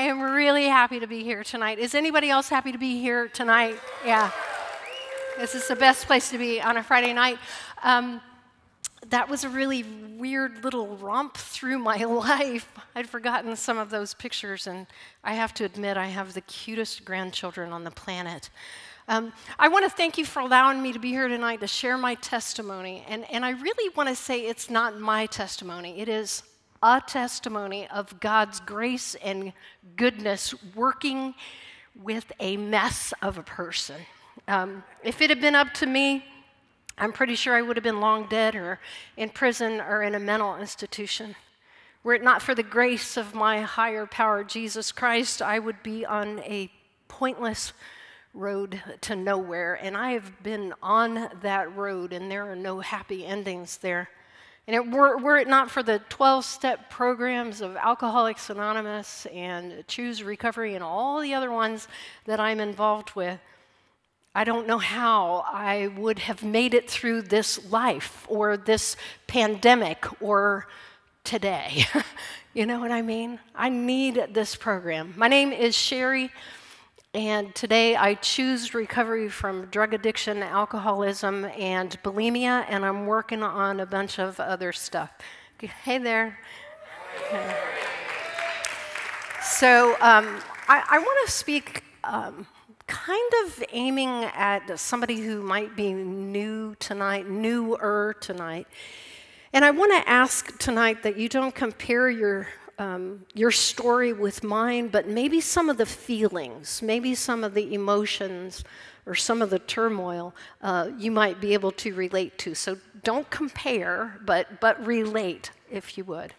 am really happy to be here tonight. Is anybody else happy to be here tonight? Yeah. This is the best place to be on a Friday night. That was a really weird little romp through my life. I'd forgotten some of those pictures, and I have to admit I have the cutest grandchildren on the planet. I want to thank you for allowing me to be here tonight to share my testimony. And I really want to say it's not my testimony. It is a testimony of God's grace and goodness working with a mess of a person. If it had been up to me, I'm pretty sure I would have been long dead or in prison or in a mental institution. Were it not for the grace of my higher power, Jesus Christ, I would be on a pointless road to nowhere. And I have been on that road, and there are no happy endings there. And were it not for the 12-step programs of Alcoholics Anonymous and Choose Recovery and all the other ones that I'm involved with, I don't know how I would have made it through this life or this pandemic or today. You know what I mean? I need this program. My name is Shari, and today I choose recovery from drug addiction, alcoholism, and bulimia, and I'm working on a bunch of other stuff. Hey there. Okay. So I want to speak kind of aiming at somebody who might be newer tonight. And I want to ask tonight that you don't compare your story with mine, but maybe some of the feelings, maybe some of the emotions, or some of the turmoil you might be able to relate to. So don't compare, but relate, if you would.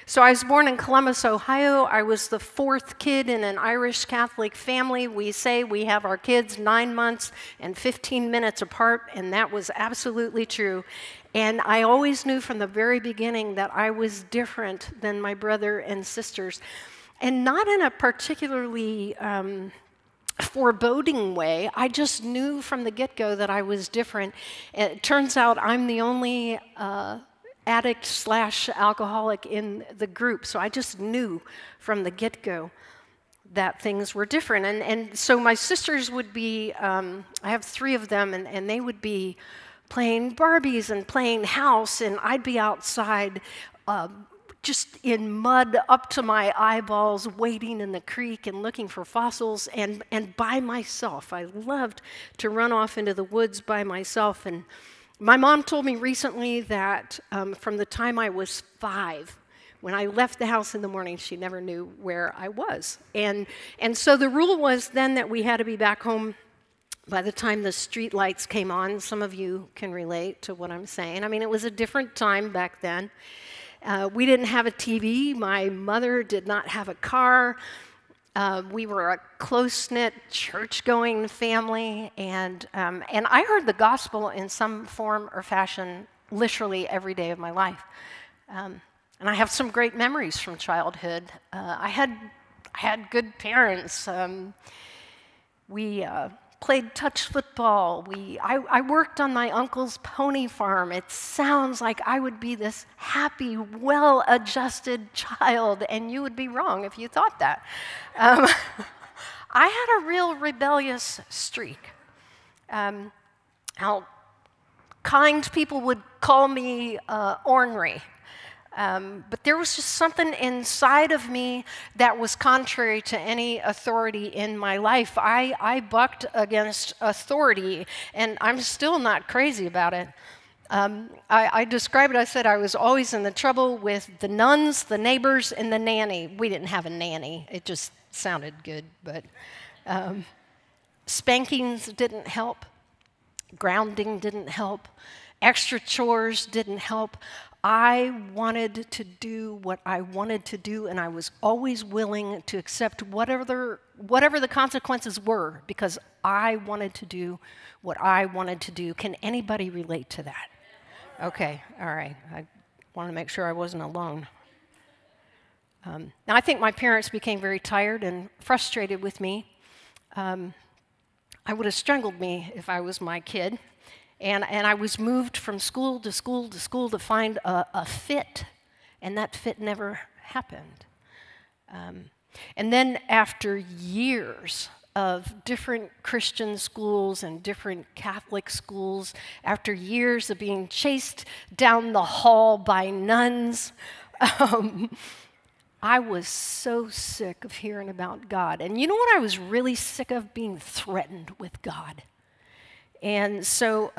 So I was born in Columbus, Ohio. I was the fourth kid in an Irish Catholic family. We say we have our kids 9 months and 15 minutes apart, and that was absolutely true. And I always knew from the very beginning that I was different than my brother and sisters, and not in a particularly foreboding way. I just knew from the get-go that I was different. It turns out I'm the only addict/alcoholic in the group, so I just knew from the get-go that things were different. And so my sisters would be, I have 3 of them, and they would be playing Barbies and playing house, and I'd be outside just in mud up to my eyeballs, wading in the creek and looking for fossils, and by myself. I loved to run off into the woods by myself. And my mom told me recently that from the time I was 5, when I left the house in the morning, she never knew where I was. And so the rule was then that we had to be back home by the time the street lights came on. Some of you can relate to what I'm saying. I mean, it was a different time back then. We didn't have a TV. My mother did not have a car. We were a close-knit, church-going family, and I heard the gospel in some form or fashion literally every day of my life. And I have some great memories from childhood. I had good parents. We played touch football. I worked on my uncle's pony farm. It sounds like I would be this happy, well-adjusted child, and you would be wrong if you thought that. I had a real rebellious streak. How kind people would call me ornery. But there was just something inside of me that was contrary to any authority in my life. I bucked against authority, and I'm still not crazy about it. I described it, I said I was always in the trouble with the nuns, the neighbors, and the nanny. We didn't have a nanny. It just sounded good, but spankings didn't help. Grounding didn't help. Extra chores didn't help. I wanted to do what I wanted to do, and I was always willing to accept whatever the consequences were, because I wanted to do what I wanted to do. Can anybody relate to that? Okay, all right. I wanted to make sure I wasn't alone. Now, I think my parents became very tired and frustrated with me. I would have strangled me if I was my kid. And I was moved from school to school to school to find a fit, and that fit never happened. And then after years of different Christian schools and different Catholic schools, after years of being chased down the hall by nuns, I was so sick of hearing about God. And you know what I was really sick of? Being threatened with God. And so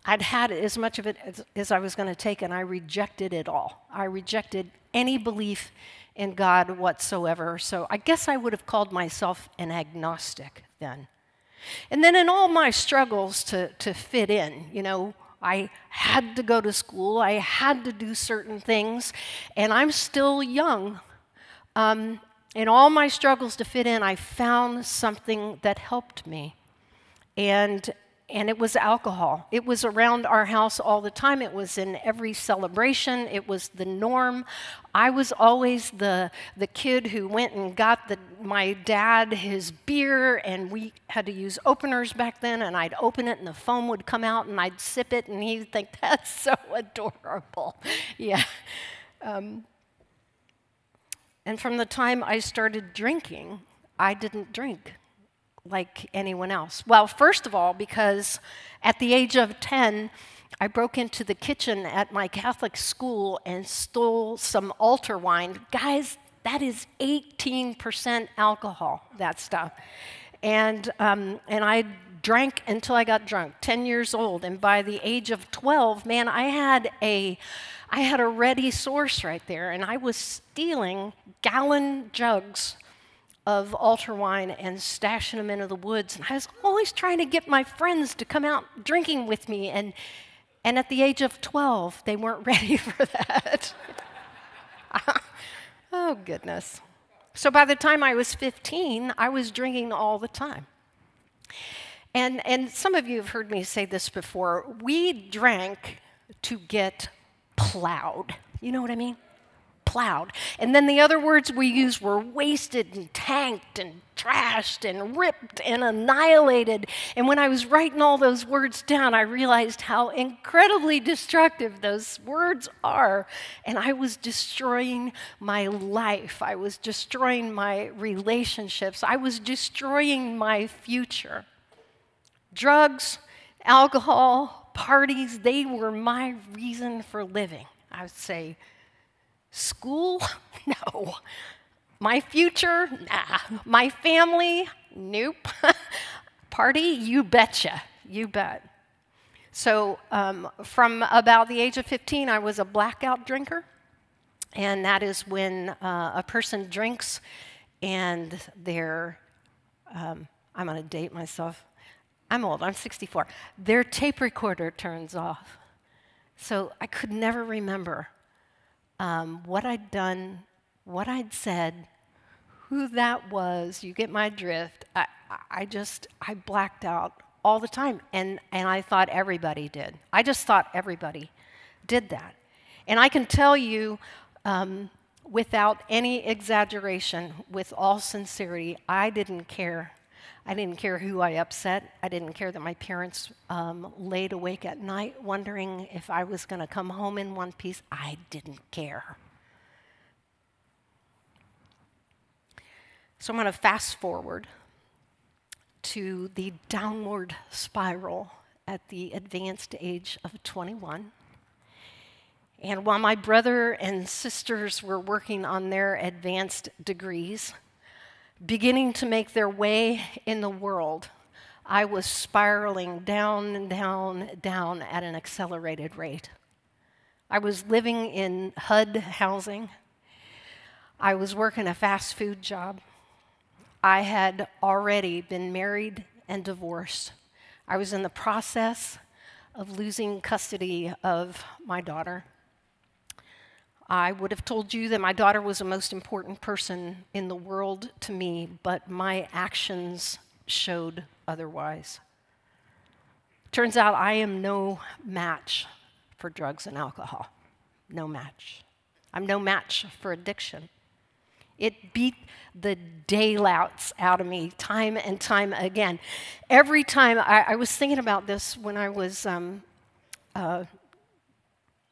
I'd had as much of it as I was going to take, and I rejected it all. I rejected any belief in God whatsoever. So I guess I would have called myself an agnostic then. And then in all my struggles to fit in, you know, I had to go to school, I had to do certain things, and I'm still young. In all my struggles to fit in, I found something that helped me. And it was alcohol. It was around our house all the time. It was in every celebration. It was the norm. I was always the kid who went and got my dad his beer, and we had to use openers back then, and I'd open it, and the foam would come out, and I'd sip it, and he'd think, that's so adorable. Yeah. And from the time I started drinking, I didn't drink like anyone else. Well, first of all, because at the age of 10, I broke into the kitchen at my Catholic school and stole some altar wine. Guys, that is 18% alcohol, that stuff. And I drank until I got drunk, 10 years old. And by the age of 12, man, I had a ready source right there, and I was stealing gallon jugs of altar wine and stashing them into the woods. And I was always trying to get my friends to come out drinking with me. And at the age of 12, they weren't ready for that. Oh, goodness. So by the time I was 15, I was drinking all the time. And some of you have heard me say this before. We drank to get plowed. You know what I mean? Plowed. And then the other words we used were wasted and tanked and trashed and ripped and annihilated. And when I was writing all those words down, I realized how incredibly destructive those words are. And I was destroying my life. I was destroying my relationships. I was destroying my future. Drugs, alcohol, parties, they were my reason for living. I would say, school? No. My future? Nah. My family? Nope. Party? You betcha. You bet. So from about the age of 15, I was a blackout drinker. And that is when a person drinks and I'm going to date myself. I'm old. I'm 64. Their tape recorder turns off. So I could never remember what I'd done, what I'd said, who that was. You get my drift. I blacked out all the time, and I thought everybody did. I just thought everybody did that. And I can tell you, without any exaggeration, with all sincerity, I didn't care. I didn't care who I upset. I didn't care that my parents laid awake at night wondering if I was going to come home in one piece. I didn't care. So I'm going to fast forward to the downward spiral at the advanced age of 21. And while my brother and sisters were working on their advanced degrees, beginning to make their way in the world, I was spiraling down and down, down at an accelerated rate. I was living in HUD housing. I was working a fast food job. I had already been married and divorced. I was in the process of losing custody of my daughter. I would have told you that my daughter was the most important person in the world to me, but my actions showed otherwise. Turns out I am no match for drugs and alcohol. No match. I'm no match for addiction. It beat the daylights out of me time and time again. Every time, I was thinking about this when I was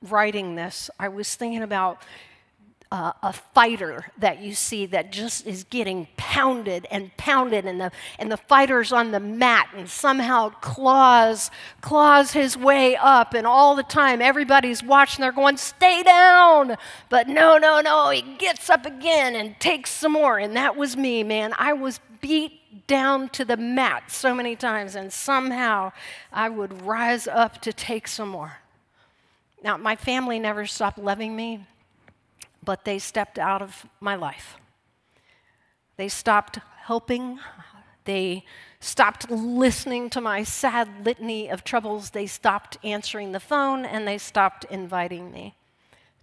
writing this, I was thinking about a fighter that you see that just is getting pounded, and the fighter's on the mat and somehow claws his way up, and all the time everybody's watching, they're going, stay down, but no, he gets up again and takes some more. And that was me, man. I was beat down to the mat so many times, and somehow I would rise up to take some more. Now, my family never stopped loving me, but they stepped out of my life. They stopped helping. They stopped listening to my sad litany of troubles. They stopped answering the phone, and they stopped inviting me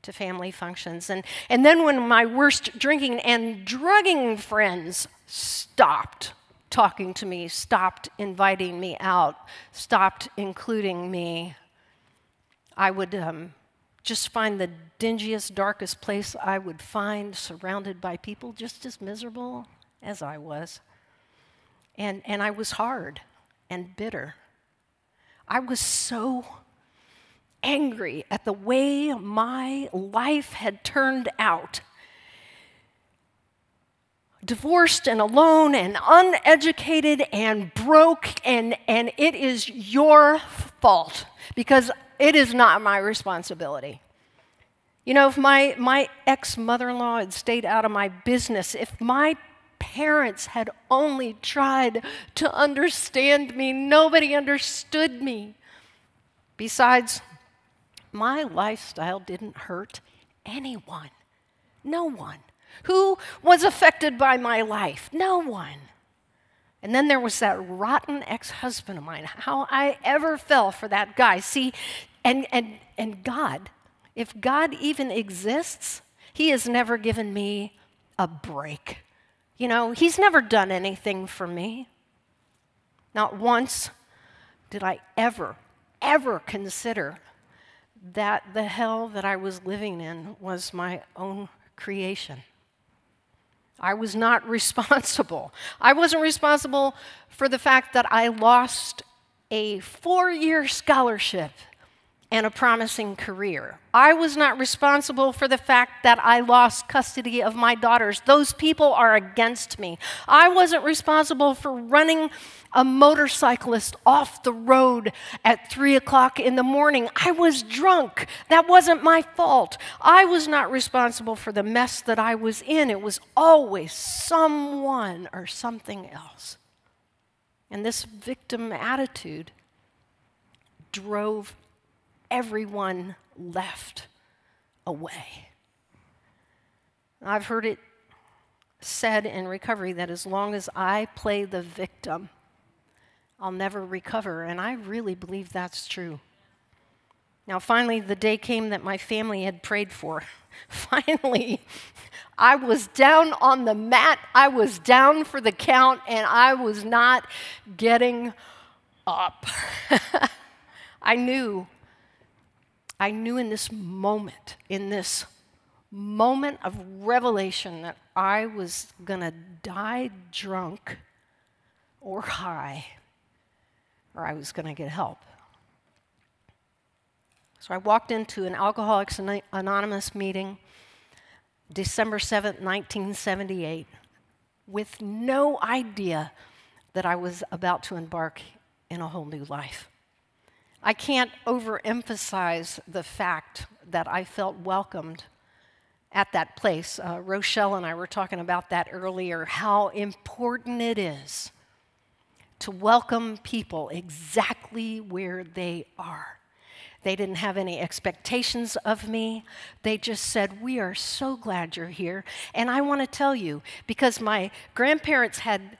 to family functions. And then when my worst drinking and drugging friends stopped talking to me, stopped inviting me out, stopped including me, I would just find the dingiest, darkest place I would find, surrounded by people just as miserable as I was. And I was hard and bitter. I was so angry at the way my life had turned out. Divorced and alone and uneducated and broke, and it is your fault because it is not my responsibility. You know, if my ex-mother-in-law had stayed out of my business, if my parents had only tried to understand me, nobody understood me. Besides, my lifestyle didn't hurt anyone. No one. Who was affected by my life? No one. And then there was that rotten ex-husband of mine. How I ever fell for that guy. See, and God, if God even exists, he has never given me a break. You know, he's never done anything for me. Not once did I ever consider that the hell that I was living in was my own creation. I was not responsible. I wasn't responsible for the fact that I lost a 4-year scholarship and a promising career. I was not responsible for the fact that I lost custody of my daughters. Those people are against me. I wasn't responsible for running a motorcyclist off the road at 3 o'clock in the morning. I was drunk. That wasn't my fault. I was not responsible for the mess that I was in. It was always someone or something else. And this victim attitude drove everyone left away. I've heard it said in recovery that as long as I play the victim, I'll never recover, and I really believe that's true. Now, finally, the day came that my family had prayed for. Finally, I was down on the mat, I was down for the count, and I was not getting up. I knew in this moment of revelation that I was going to die drunk or high, or I was going to get help. So I walked into an Alcoholics Anonymous meeting, December 7th, 1978, with no idea that I was about to embark in a whole new life. I can't overemphasize the fact that I felt welcomed at that place. Rochelle and I were talking about that earlier, how important it is to welcome people exactly where they are. They didn't have any expectations of me. They just said, we are so glad you're here. And I want to tell you, because my grandparents had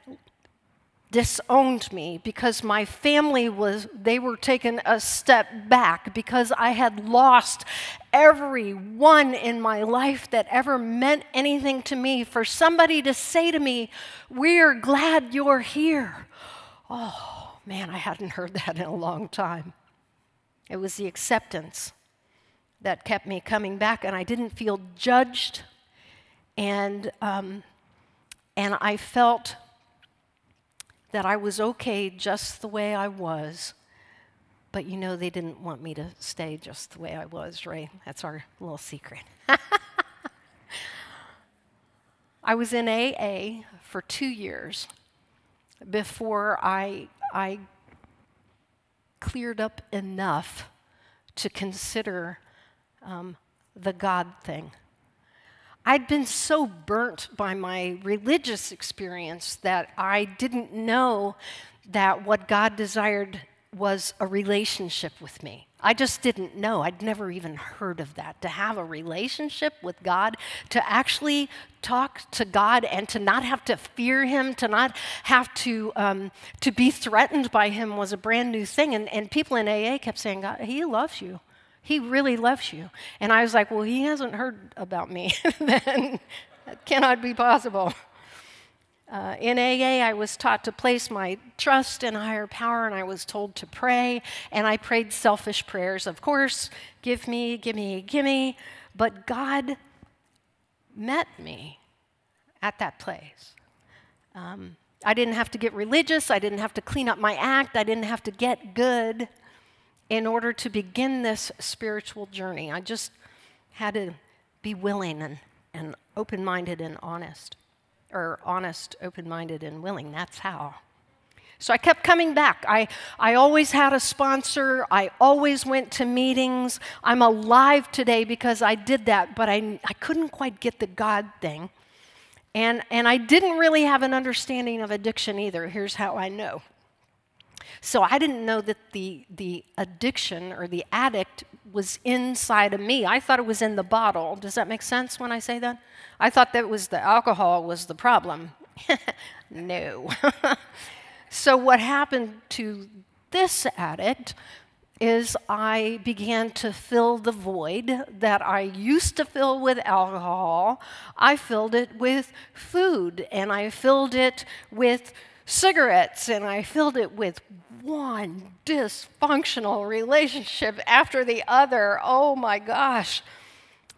disowned me, because my family they were taking a step back, because I had lost everyone in my life that ever meant anything to me, for somebody to say to me, we're glad you're here. Oh, man, I hadn't heard that in a long time. It was the acceptance that kept me coming back, and I didn't feel judged, and I felt that I was okay just the way I was, but you know they didn't want me to stay just the way I was, right? That's our little secret. I was in AA for 2 years before I cleared up enough to consider the God thing. I'd been so burnt by my religious experience that I didn't know that what God desired was a relationship with me. I just didn't know. I'd never even heard of that. To have a relationship with God, to actually talk to God and to not have to fear Him, to not have to be threatened by Him was a brand new thing. And people in AA kept saying, God, He loves you. He really loves you. And I was like, well, He hasn't heard about me. Then that cannot be possible. In AA, I was taught to place my trust in a higher power, and I was told to pray, and I prayed selfish prayers. Of course, give me, give me, give me. But God met me at that place. I didn't have to get religious. I didn't have to clean up my act. I didn't have to get good in order to begin this spiritual journey. I just had to be willing and open-minded and honest. Or honest, open-minded, and willing. That's how. So I kept coming back. I always had a sponsor. I always went to meetings. I'm alive today because I did that, but I couldn't quite get the God thing. And I didn't really have an understanding of addiction either. Here's how I know. So I didn't know that the addiction or the addict was inside of me. I thought it was in the bottle. Does that make sense when I say that? I thought that was the alcohol was the problem. No. So what happened to this addict is I began to fill the void that I used to fill with alcohol. I filled it with food, and I filled it with cigarettes, and I filled it with one dysfunctional relationship after the other. Oh my gosh.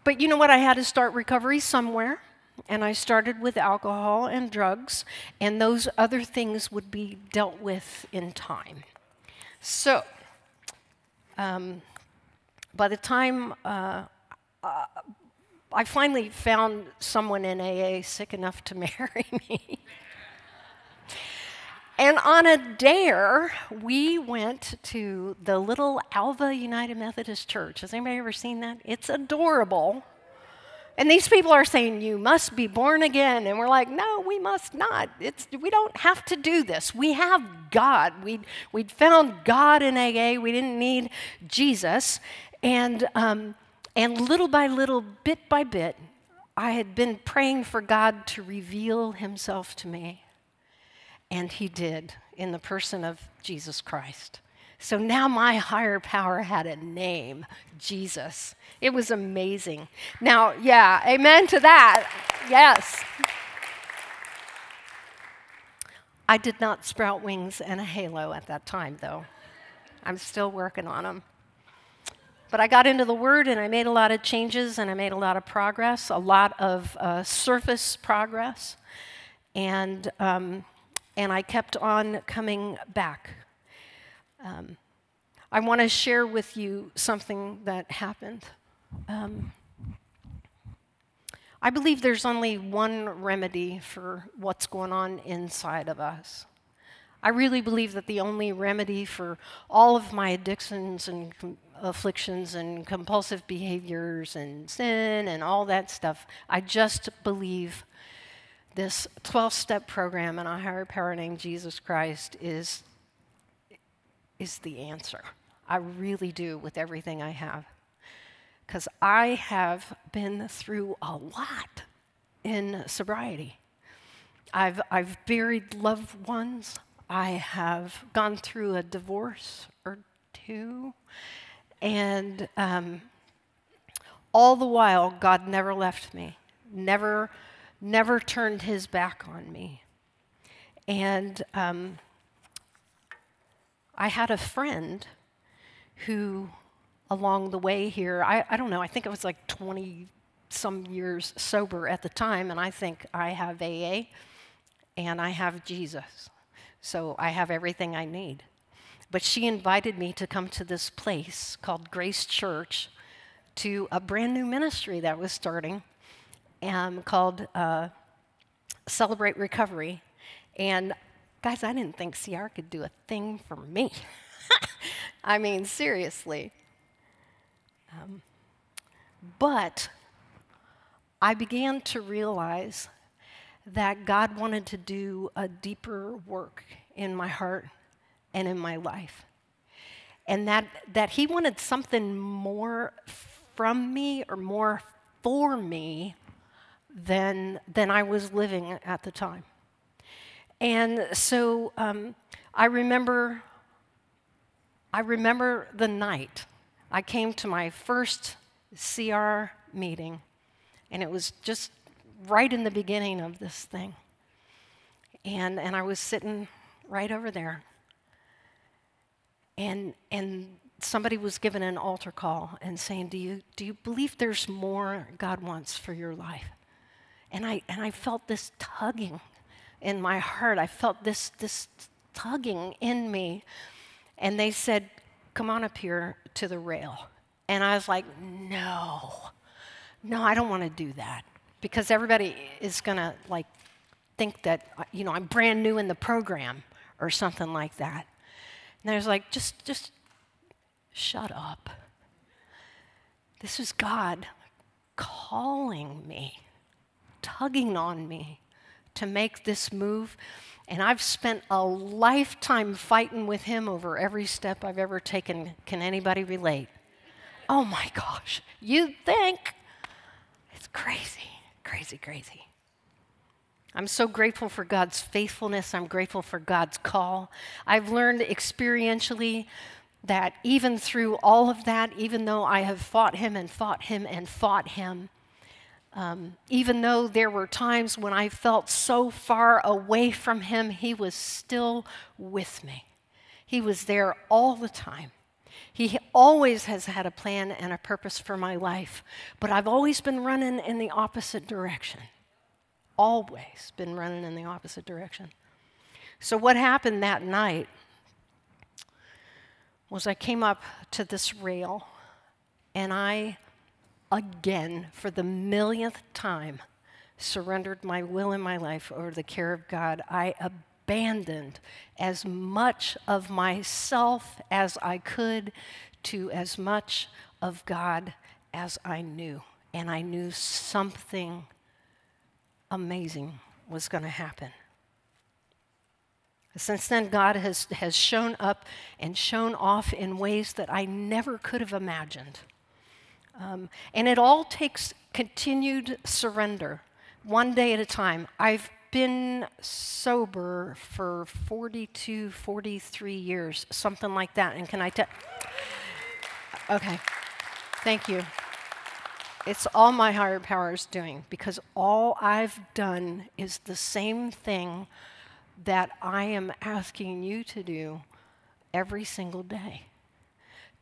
But you know what? I had to start recovery somewhere, and I started with alcohol and drugs, and those other things would be dealt with in time. So, by the time I finally found someone in AA sick enough to marry me, and on a dare, we went to the little Alva United Methodist Church. Has anybody ever seen that? It's adorable. And these people are saying, you must be born again. And we're like, no, we must not. We don't have to do this. We have God. We'd found God in AA. We didn't need Jesus. And little by little, bit by bit, I had been praying for God to reveal Himself to me. And He did, in the person of Jesus Christ. So now my higher power had a name, Jesus. It was amazing. Now, yeah, amen to that. Yes. I did not sprout wings and a halo at that time, though. I'm still working on them. But I got into the Word, and I made a lot of changes, and I made a lot of progress, a lot of surface progress. And I kept on coming back. I want to share with you something that happened. I believe there's only one remedy for what's going on inside of us. I really believe that the only remedy for all of my addictions and afflictions and compulsive behaviors and sin and all that stuff, I just believe this 12-step program and a higher power named Jesus Christ is the answer. I really do, with everything I have. Because I have been through a lot in sobriety. I've buried loved ones. I have gone through a divorce or two. And all the while, God never left me, never turned His back on me. And I had a friend who, along the way here, I don't know, I think I was like 20-some years sober at the time, and I think I have AA, and I have Jesus. So I have everything I need. But she invited me to come to this place called Grace Church, to a brand new ministry that was starting, called Celebrate Recovery. And guys, I didn't think CR could do a thing for me. I mean, seriously. But I began to realize that God wanted to do a deeper work in my heart and in my life. And that he wanted something more from me or more for me than I was living at the time. And so I remember the night I came to my first CR meeting, and it was just right in the beginning of this thing. And I was sitting right over there. And somebody was given an altar call and saying, do you believe there's more God wants for your life? And I felt this tugging in my heart. I felt this tugging in me. And they said, come on up here to the rail. And I was like, no, I don't want to do that. Because everybody is going to think that, I'm brand new in the program or something like that. And I was like, just shut up. This is God calling me, tugging on me to make this move. And I've spent a lifetime fighting with him over every step I've ever taken. Can anybody relate? Oh my gosh, you'd think. It's crazy, crazy, crazy. I'm so grateful for God's faithfulness. I'm grateful for God's call. I've learned experientially that even through all of that, even though I have fought him and fought him and fought him, even though there were times when I felt so far away from him, he was still with me. He was there all the time. He always has had a plan and a purpose for my life, but I've always been running in the opposite direction. Always been running in the opposite direction. So what happened that night was I came up to this rail and I, again, for the millionth time, surrendered my will and my life over the care of God. I abandoned as much of myself as I could to as much of God as I knew. And I knew something amazing was going to happen. Since then, God has shown up and shown off in ways that I never could have imagined. And it all takes continued surrender, one day at a time. I've been sober for 42, 43 years, something like that. And can I tell? Okay, thank you. It's all my higher power is doing, because all I've done is the same thing that I am asking you to do every single day,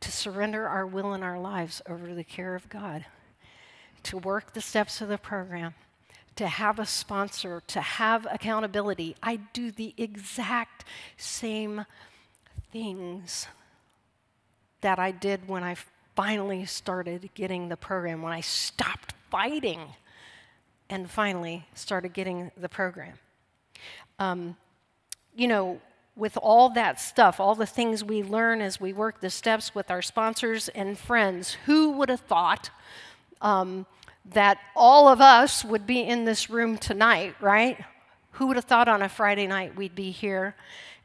to surrender our will and our lives over to the care of God, to work the steps of the program, to have a sponsor, to have accountability. I do the exact same things that I did when I finally started getting the program, when I stopped fighting and finally started getting the program. With all that stuff, all the things we learn as we work the steps with our sponsors and friends, who would have thought that all of us would be in this room tonight, right? Who would have thought on a Friday night we'd be here?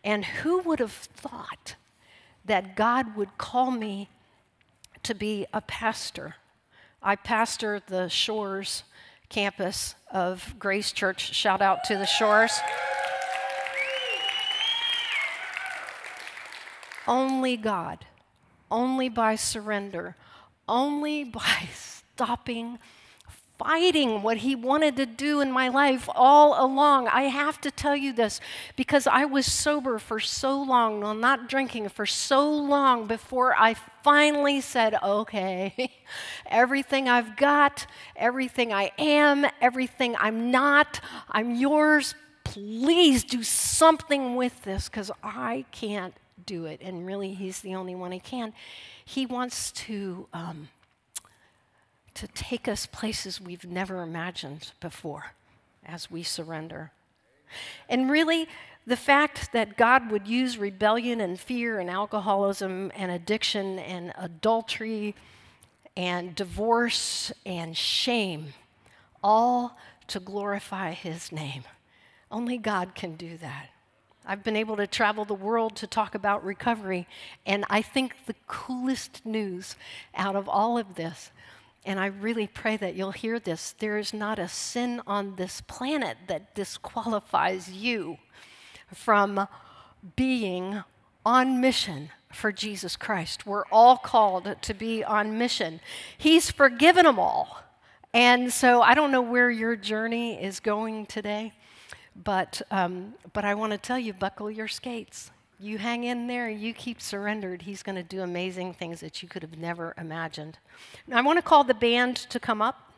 And who would have thought that God would call me to be a pastor? I pastor the Shores campus of Grace Church. Shout out to the Shores. Only God, only by surrender, only by stopping fighting what he wanted to do in my life all along. I have to tell you this because I was sober for so long, well, not drinking for so long before I finally said, okay, everything I've got, everything I am, everything I'm not, I'm yours. Please do something with this because I can't do it. And really, he's the only one who can. He wants to take us places we've never imagined before. as we surrender. And really, the fact that God would use rebellion and fear and alcoholism and addiction and adultery and divorce and shame, all to glorify his name. Only God can do that. I've been able to travel the world to talk about recovery, and I think the coolest news out of all of this, and I really pray that you'll hear this, there is not a sin on this planet that disqualifies you from being on mission for Jesus Christ. We're all called to be on mission. He's forgiven them all. And so I don't know where your journey is going today, but I want to tell you, buckle your skates. You hang in there, you keep surrendered. He's going to do amazing things that you could have never imagined. Now, I want to call the band to come up.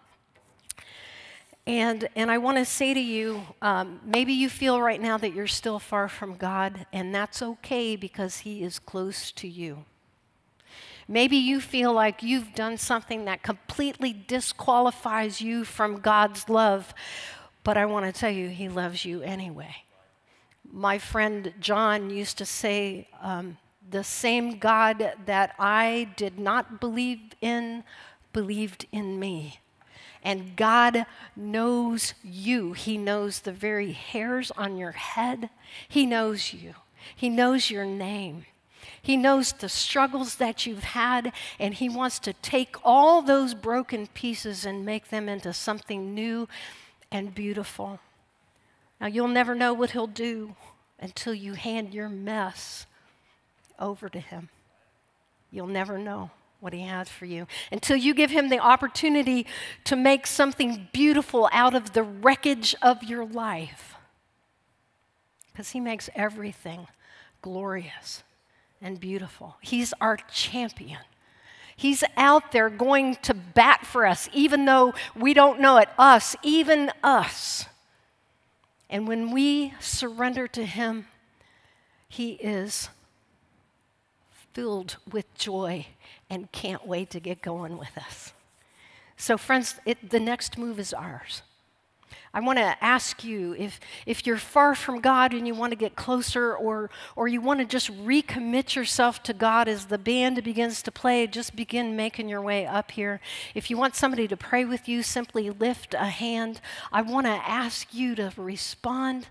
And I want to say to you, maybe you feel right now that you're still far from God, and that's okay because he is close to you. Maybe you feel like you've done something that completely disqualifies you from God's love, but I want to tell you, he loves you anyway. My friend John used to say, the same God that I did not believe in, believed in me. And God knows you. He knows the very hairs on your head. He knows you. He knows your name. He knows the struggles that you've had, and he wants to take all those broken pieces and make them into something new and beautiful. Now, you'll never know what he'll do until you hand your mess over to him. You'll never know what he has for you until you give him the opportunity to make something beautiful out of the wreckage of your life. Because he makes everything glorious and beautiful. He's our champion. He's out there going to bat for us, even though we don't know it. Us, even us. And when we surrender to him, he is filled with joy and can't wait to get going with us. So friends, the next move is ours. I want to ask you, if you're far from God and you want to get closer, or you want to just recommit yourself to God as the band begins to play, just begin making your way up here. If you want somebody to pray with you, simply lift a hand. I want to ask you to respond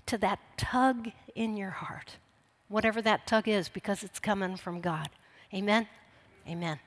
to that tug in your heart, whatever that tug is, because it's coming from God. Amen? Amen.